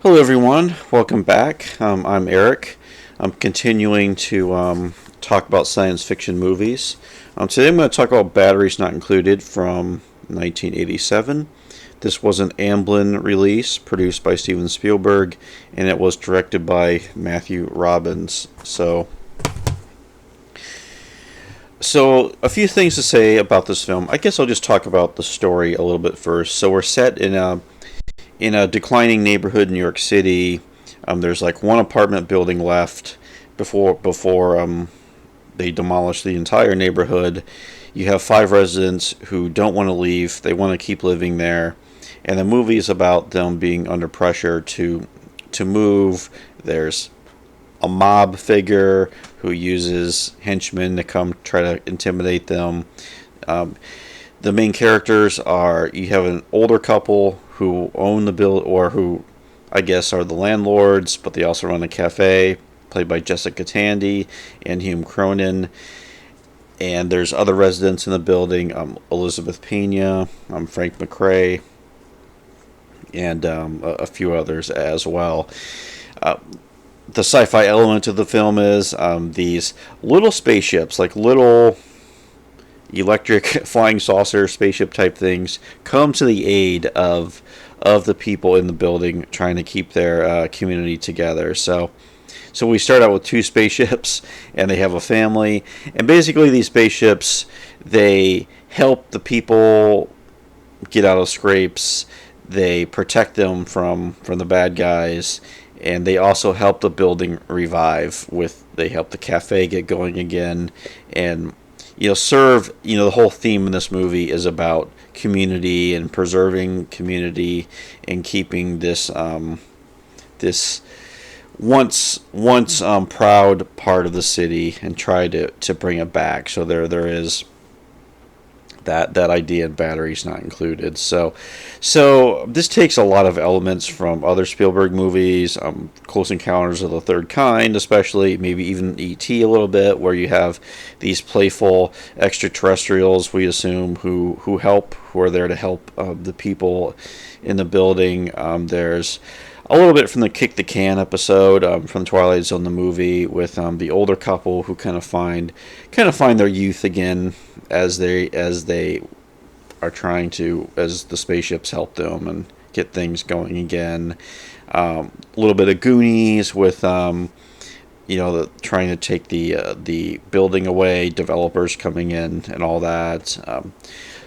Hello, everyone. Welcome back. I'm Eric. I'm continuing to talk about science fiction movies. Today I'm going to talk about Batteries Not Included from 1987. This was an Amblin release produced by Steven Spielberg, and it was directed by Matthew Robbins. So a few things to say about this film. I guess I'll just talk about the story a little bit first. So we're set in a declining neighborhood in New York City. There's like one apartment building left before they demolish the entire neighborhood. You have five residents who don't want to leave. They want to keep living there, and the movie is about them being under pressure to move. There's a mob figure who uses henchmen to come try to intimidate them. The main characters are, you have an older couple who own the or who I guess are the landlords, but they also run a cafe, played by Jessica Tandy and Hume Cronin. And there's other residents in the building, Elizabeth Pena, Frank McRae, and a few others as well. The sci-fi element of the film is these little spaceships, like little electric flying saucer spaceship type things, come to the aid of the people in the building trying to keep their community together. So we start out with two spaceships, and they have a family, and basically these spaceships, they help the people get out of scrapes, they protect them from the bad guys, and they also help the building revive. They help the cafe get going again, and the whole theme in this movie is about community and preserving community and keeping this once proud part of the city, and try to bring it back. So there is that idea in Batteries Not Included. So this takes a lot of elements from other Spielberg movies, Close Encounters of the Third Kind, especially, maybe even E.T. a little bit, where you have these playful extraterrestrials, we assume, who are there to help the people in the building. There's a little bit from the Kick the Can episode from Twilight Zone, the movie, with the older couple who kind of find their youth again as they are trying to, as the spaceships help them and get things going again. A little bit of Goonies with trying to take the building away, developers coming in and all that.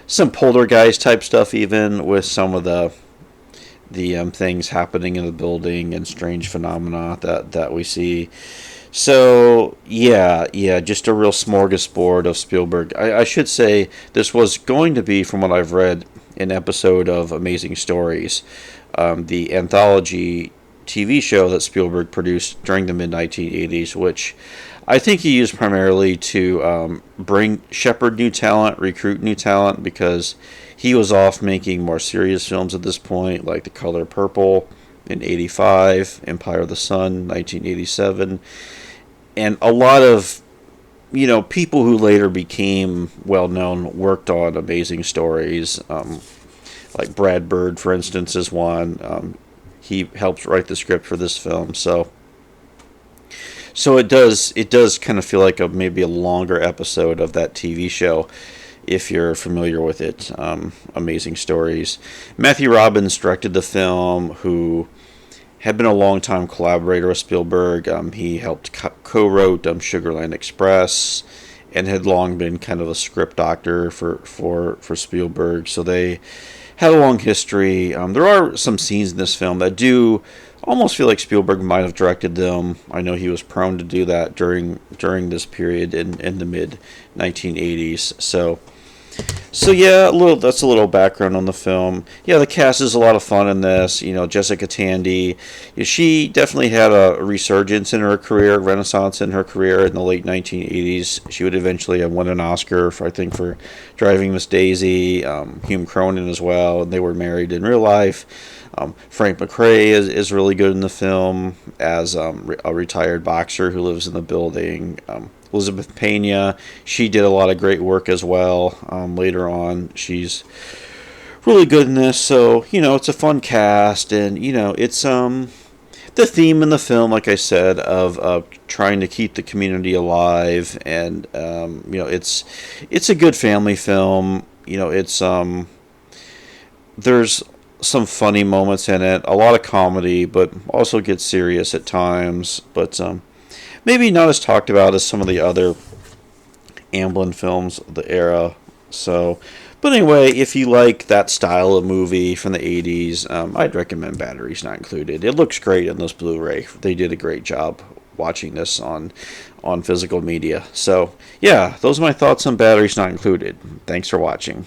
Some Poltergeist type stuff, even, with some of the things happening in the building and strange phenomena that we see. So yeah, just a real smorgasbord of Spielberg. I should say this was going to be, from what I've read, an episode of Amazing Stories, the anthology TV show that Spielberg produced during the mid-1980s, which I think he used primarily to shepherd new talent, recruit new talent, because he was off making more serious films at this point, like The Color Purple in 85, Empire of the Sun, 1987, and a lot of people who later became well-known worked on Amazing Stories, like Brad Bird, for instance, is one. He helped write the script for this film, so it does kind of feel like maybe a longer episode of that TV show, if you're familiar with it. Amazing Stories. Matthew Robbins directed the film, who had been a long-time collaborator with Spielberg. He helped co-wrote Sugarland Express, and had long been kind of a script doctor for Spielberg. So they had a long history. There are some scenes in this film that do almost feel like Spielberg might have directed them. I know he was prone to do that during this period in the mid-1980s. So yeah, that's a little background on the film. Yeah, the cast is a lot of fun in this. Jessica Tandy, she definitely had a resurgence in her career, renaissance in her career in the late 1980s. She would eventually have won an Oscar for Driving Miss Daisy. Hume Cronin as well, and they were married in real life. Frank McRae is really good in the film as a retired boxer who lives in the building. Elizabeth Pena, she did a lot of great work as well. Later on, she's really good in this. So it's a fun cast, and it's the theme in the film, like I said, of trying to keep the community alive, and it's a good family film. It's there's some funny moments in it, a lot of comedy, but also gets serious at times. But maybe not as talked about as some of the other Amblin films of the era. So, but anyway, if you like that style of movie from the 80s, I'd recommend Batteries Not Included. It looks great in this Blu-ray. They did a great job watching this on physical media. So, yeah, those are my thoughts on Batteries Not Included. Thanks for watching.